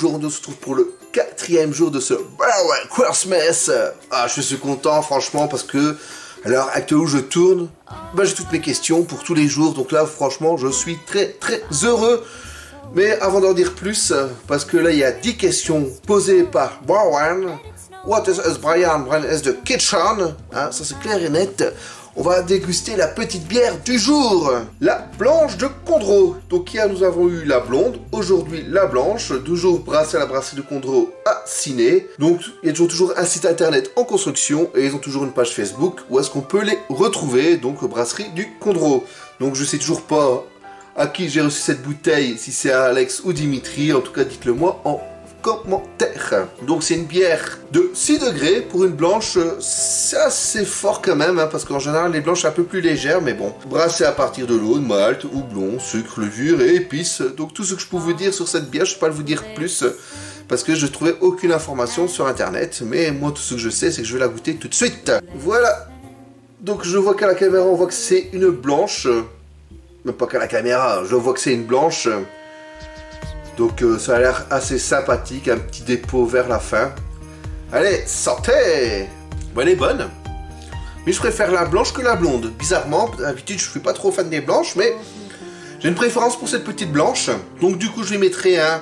aujourd'hui on se retrouve pour le 4e jour de ce Christmas. Ah, je suis content franchement parce que à l'heure actuelle où je tourne, j'ai toutes mes questions pour tous les jours. Donc là franchement je suis très heureux. Mais avant d'en dire plus, parce que là il y a 10 questions posées par Brian. What is Brian? Brian is the kitchen. Hein, ça c'est clair et net. On va déguster la petite bière du jour, la blanche de Condro. Donc hier nous avons eu la blonde, aujourd'hui la blanche, toujours brassée à la brasserie de Condro à Ciné. Donc il y a toujours un site internet en construction et ils ont toujours une page Facebook où est-ce qu'on peut les retrouver, donc brasserie du Condro. Donc je sais toujours pas à qui j'ai reçu cette bouteille, si c'est à Alex ou Dimitri, en tout cas dites-le moi en commentaire. Donc c'est une bière de 6 degrés pour une blanche, c'est assez fort quand même, hein, parce qu'en général les blanches sont un peu plus légères, mais bon. Brassée à partir de l'eau, de malt, houblon, sucre, levure et épices. Donc tout ce que je peux vous dire sur cette bière, je ne peux pas vous dire plus, parce que je ne trouvais aucune information sur internet, mais moi tout ce que je sais, c'est que je vais la goûter tout de suite. Voilà. Donc je vois qu'à la caméra, on voit que c'est une blanche. Même pas qu'à la caméra, je vois que c'est une blanche. Donc ça a l'air assez sympathique, un petit dépôt vers la fin. Allez, santé! Bon, elle est bonne. Mais je préfère la blanche que la blonde. Bizarrement, d'habitude je suis pas trop fan des blanches, mais j'ai une préférence pour cette petite blanche. Donc du coup je lui mettrai un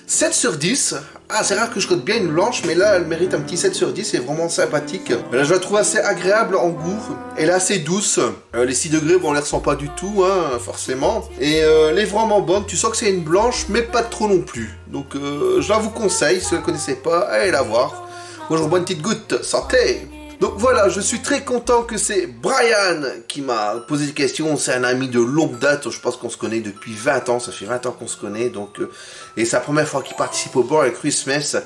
7 sur 10. Ah, c'est rare que je cote bien une blanche, mais là elle mérite un petit 7 sur 10, c'est vraiment sympathique. Là je la trouve assez agréable en goût, elle est assez douce. Les 6 degrés, bon on les ressent pas du tout, hein, forcément. Et elle est vraiment bonne, tu sens que c'est une blanche, mais pas trop non plus. Donc je la vous conseille, si vous ne la connaissez pas, allez la voir. Moi je vous bois une petite goutte, santé! Donc voilà, je suis très content que c'est Brian qui m'a posé des questions. C'est un ami de longue date, je pense qu'on se connaît depuis 20 ans, ça fait 20 ans qu'on se connaît. Donc, et c'est la première fois qu'il participe au Bar Christmas,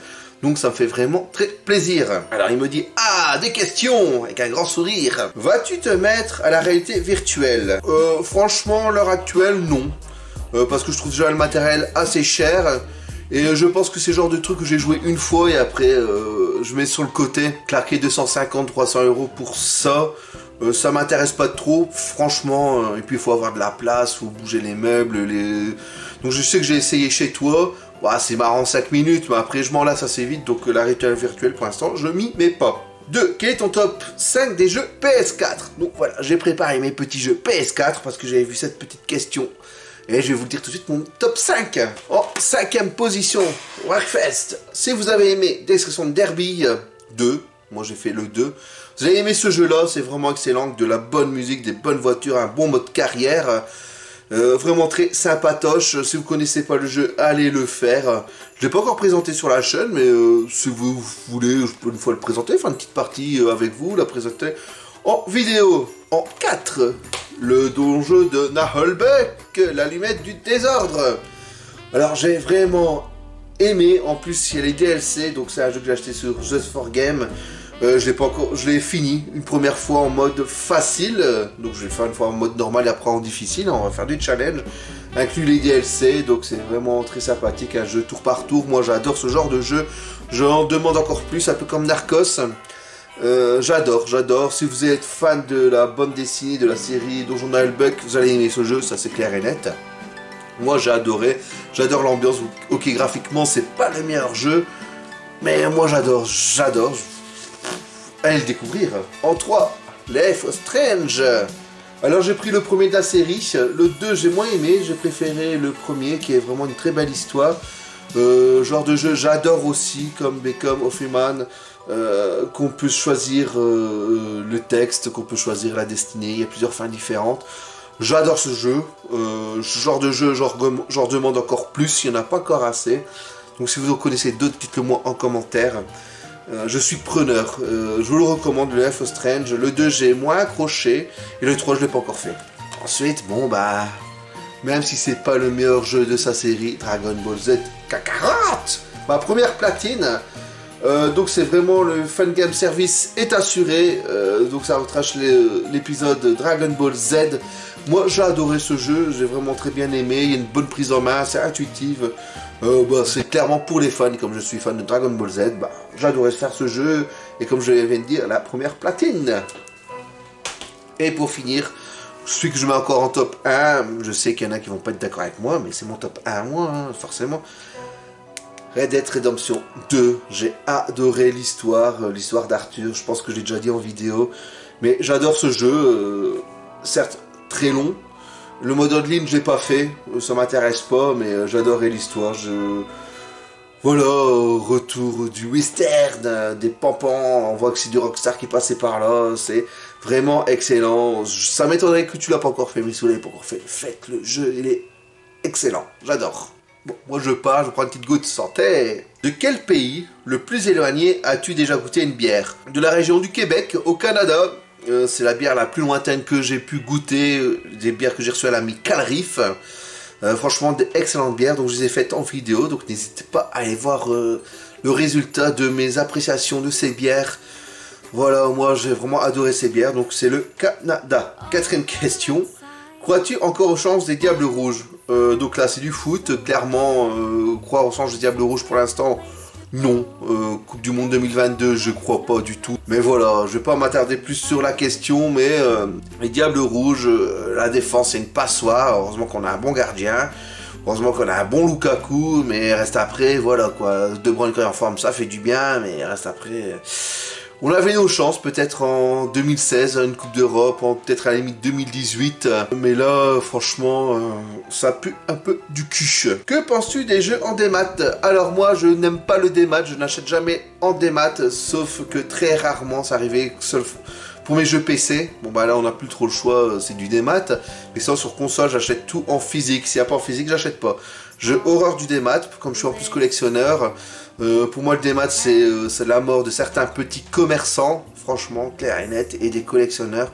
donc ça me fait vraiment très plaisir. Alors il me dit, ah, des questions, avec un grand sourire. Vas-tu te mettre à la réalité virtuelle? Franchement, à l'heure actuelle, non. Parce que je trouve déjà le matériel assez cher. Et je pense que c'est le genre de truc que j'ai joué une fois et après je mets sur le côté, claquer 250-300 € pour ça, ça m'intéresse pas trop, franchement, et puis il faut avoir de la place, faut bouger les meubles, donc je sais que j'ai essayé chez toi, bah, c'est marrant 5 minutes, mais après je m'en lasse assez vite, donc la réalité virtuelle pour l'instant, je m'y mets pas. 2. Quel est ton top 5 des jeux PS4? Donc voilà, j'ai préparé mes petits jeux PS4 parce que j'avais vu cette petite question. Et je vais vous le dire tout de suite, mon top 5. En 5e position, Wreckfest. Si vous avez aimé Destruction Derby 2, moi j'ai fait le 2. Vous avez aimé ce jeu-là, c'est vraiment excellent, de la bonne musique, des bonnes voitures, un bon mode carrière. Vraiment très sympatoche. Si vous connaissez pas le jeu, allez le faire. Je l'ai pas encore présenté sur la chaîne, mais si vous voulez, je peux une fois le présenter, faire une petite partie avec vous, la présenter en vidéo. En 4, le donjon de Naholbeck, l'allumette du désordre. Alors j'ai vraiment aimé, en plus il y a les DLC, donc c'est un jeu que j'ai acheté sur Just for Game. Je l'ai fini une première fois en mode facile, donc je vais le faire une fois en mode normal et après en difficile, on va faire du challenge, inclus les DLC, donc c'est vraiment très sympathique, un jeu tour par tour, moi j'adore ce genre de jeu, j'en demande encore plus, un peu comme Narcos. J'adore, si vous êtes fan de la bande dessinée, de la série Donjon Naholbeck, vous allez aimer ce jeu, ça c'est clair et net. Moi j'ai adoré, j'adore l'ambiance, ok graphiquement c'est pas le meilleur jeu, mais moi j'adore, allez le découvrir. En 3, Life is Strange. Alors j'ai pris le premier de la série, le 2 j'ai moins aimé, j'ai préféré le premier qui est vraiment une très belle histoire. Genre de jeu j'adore aussi, comme Become of Human, qu'on peut choisir le texte, qu'on peut choisir la destinée, il y a plusieurs fins différentes. J'adore ce jeu, ce genre de jeu, j'en demande encore plus, il n'y en a pas encore assez. Donc si vous en connaissez d'autres, dites-le moi en commentaire. Je suis preneur, je vous le recommande, le Life is Strange. Le 2 j'ai moins accroché, et le 3 je ne l'ai pas encore fait. Ensuite, bon bah, même si c'est pas le meilleur jeu de sa série, Dragon Ball Z Kakarot, ma première platine. Donc c'est vraiment le Fun Game Service est assuré, donc ça retrace l'épisode Dragon Ball Z. Moi j'ai adoré ce jeu, j'ai vraiment très bien aimé, il y a une bonne prise en main, c'est intuitif, c'est clairement pour les fans, comme je suis fan de Dragon Ball Z, j'ai adoré faire ce jeu, et comme je viens de dire, la première platine. Et pour finir, celui que je mets encore en top 1, je sais qu'il y en a qui vont pas être d'accord avec moi, mais c'est mon top 1 moi, hein, forcément. Red Dead Redemption 2, j'ai adoré l'histoire d'Arthur, je pense que je l'ai déjà dit en vidéo, mais j'adore ce jeu, certes très long, le mode online je l'ai pas fait, ça m'intéresse pas, mais j'adorais l'histoire, voilà, retour du western, des pampans, on voit que c'est du Rockstar qui passait par là, c'est vraiment excellent, ça m'étonnerait que tu l'as pas encore fait, mais si vous l'avez pas encore fait, faites le jeu, il est excellent, j'adore. Bon, moi je pars, je prends une petite goutte, santé. De quel pays, le plus éloigné, as-tu déjà goûté une bière? De la région du Québec, au Canada. C'est la bière la plus lointaine que j'ai pu goûter, des bières que j'ai reçues à l'ami Calrif. Franchement, d'excellentes bières, donc je les ai faites en vidéo, donc n'hésitez pas à aller voir le résultat de mes appréciations de ces bières. Voilà, moi j'ai vraiment adoré ces bières, donc c'est le Canada. Quatrième question. Crois-tu encore aux chances des Diables Rouges? Donc là c'est du foot, clairement croire aux chances des Diables Rouges pour l'instant, non. Coupe du Monde 2022, je crois pas du tout. Mais voilà, je vais pas m'attarder plus sur la question, mais les Diables Rouges, la défense c'est une passoire, heureusement qu'on a un bon gardien, heureusement qu'on a un bon Lukaku, mais reste après, voilà quoi, De Bruyne quand il est en forme, ça fait du bien, mais reste après... On avait nos chances, peut-être en 2016, une Coupe d'Europe, peut-être à la limite 2018. Mais là, franchement, ça pue un peu du cul. Que penses-tu des jeux en démat? Alors moi, je n'aime pas le démat, je n'achète jamais en démat, sauf que très rarement, ça arrivait seul pour mes jeux PC. Bon bah là, on n'a plus trop le choix, c'est du démat. Mais ça, sur console, j'achète tout en physique. S'il n'y a pas en physique, j'achète pas. J'ai horreur du démat, comme je suis en plus collectionneur. Pour moi, le démat, c'est la mort de certains petits commerçants, franchement, clair et net, et des collectionneurs.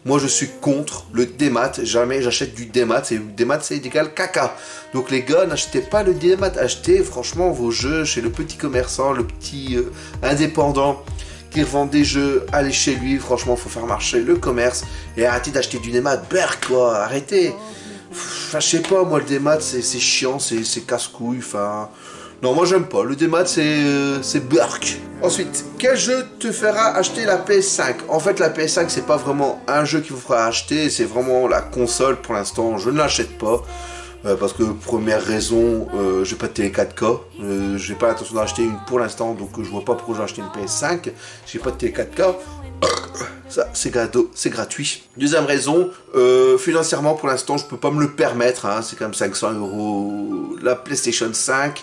Moi, je suis contre le démat. Jamais j'achète du démat. Démat, c'est égal caca. Donc, les gars, n'achetez pas le démat. Achetez, franchement, vos jeux chez le petit commerçant, le petit indépendant qui revend des jeux. Allez chez lui. Franchement, faut faire marcher le commerce. Et arrêtez d'acheter du démat. Berk, quoi. Arrêtez. Enfin, je sais pas, moi, le démat, c'est chiant, c'est casse-couille. Enfin... Non, moi j'aime pas. Le démat, c'est Burk. Ensuite, quel jeu te fera acheter la PS5? En fait, la PS5, c'est pas vraiment un jeu qui vous fera acheter, c'est vraiment la console pour l'instant. Je ne l'achète pas. Parce que, première raison, j'ai pas de télé 4K. J'ai pas l'intention d'acheter une pour l'instant, donc je vois pas pourquoi j'ai acheté une PS5. J'ai pas de télé 4K. Ça, c'est cadeau, c'est gratuit. Deuxième raison, financièrement, pour l'instant, je peux pas me le permettre. Hein, c'est quand même 500 € la PlayStation 5.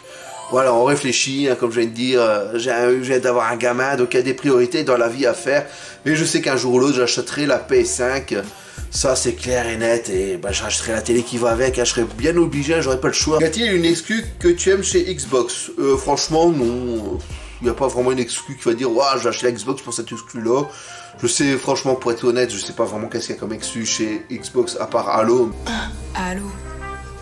Voilà, on réfléchit, hein, comme je viens de dire, je viens d'avoir un gamin, donc il y a des priorités dans la vie à faire. Mais je sais qu'un jour ou l'autre, j'achèterai la PS5. Ça, c'est clair et net. Et bah, j'achèterai la télé qui va avec. Hein, je serai bien obligé, j'aurai pas le choix. Y a-t-il une exclue que tu aimes chez Xbox? Franchement, non. Il n'y a pas vraiment une exclue qui va dire « Waouh, j'ai acheté la Xbox pour cette exclue-là ». Je sais, franchement, pour être honnête, je sais pas vraiment qu'est-ce qu'il y a comme exclue chez Xbox, à part Halo. Halo?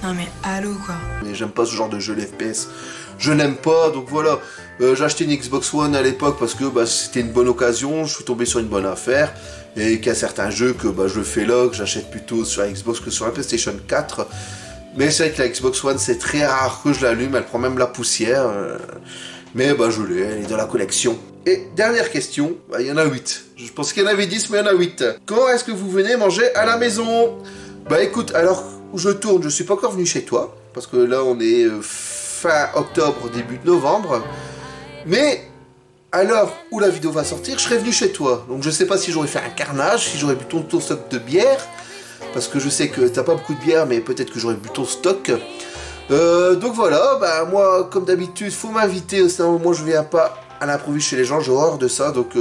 Non mais Halo, quoi. Mais j'aime pas ce genre de jeu, les FPS. Je n'aime pas, donc voilà. J'ai acheté une Xbox One à l'époque parce que bah, c'était une bonne occasion, je suis tombé sur une bonne affaire. Et qu'il y a certains jeux que bah, je fais là, que j'achète plutôt sur la Xbox que sur la PlayStation 4. Mais c'est vrai que la Xbox One, c'est très rare que je l'allume, elle prend même la poussière. Mais bah je l'ai, elle est dans la collection. Et dernière question, bah, il y en a 8. Je pense qu'il y en avait 10, mais il y en a 8. Comment est-ce que vous venez manger à la maison? Bah écoute, alors où je tourne, je suis pas encore venu chez toi. Parce que là, on est fin octobre, début novembre. Mais à l'heure où la vidéo va sortir, je serai venu chez toi. Donc je sais pas si j'aurais fait un carnage, si j'aurais bu ton stock de bière. Parce que je sais que t'as pas beaucoup de bière, mais peut-être que j'aurais bu ton stock. Donc voilà, bah moi, comme d'habitude, faut m'inviter. Sinon, moi, je viens pas à l'improviste chez les gens, j'ai horreur de ça. Donc,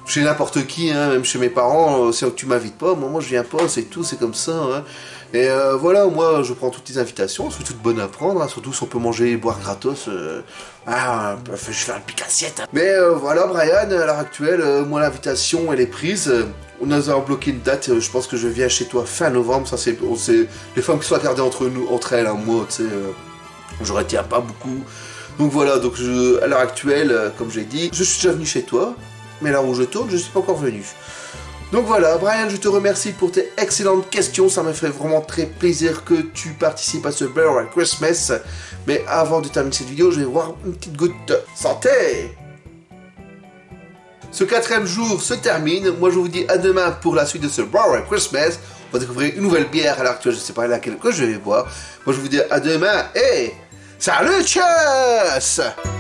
chez n'importe qui, hein, même chez mes parents, si tu m'invites pas, moi, je viens pas, c'est tout, c'est comme ça. Hein. Et voilà, moi, je prends toutes les invitations, c'est toutes bonnes à prendre, hein, surtout si on peut manger et boire gratos. Je fais un pic assiette. Hein. Mais voilà, Brian, à l'heure actuelle, moi, l'invitation, elle est prise. On nous a bloqué une date, je pense que je viens chez toi fin novembre, ça c'est les femmes qui sont gardées entre elles, hein, moi, tu sais, je retiens pas beaucoup. Donc voilà, donc à l'heure actuelle, comme j'ai dit, je suis déjà venu chez toi, mais là où je tourne, je suis pas encore venu. Donc voilà, Brian, je te remercie pour tes excellentes questions, ça me fait vraiment très plaisir que tu participes à ce Merry Christmas. Mais avant de terminer cette vidéo, je vais boire une petite goutte de santé. Ce 4e jour se termine. Moi, je vous dis à demain pour la suite de ce Merry Christmas. On va découvrir une nouvelle bière à l'heure actuelle. Je ne sais pas laquelle que je vais boire. Moi, je vous dis à demain et Salut, tchuss!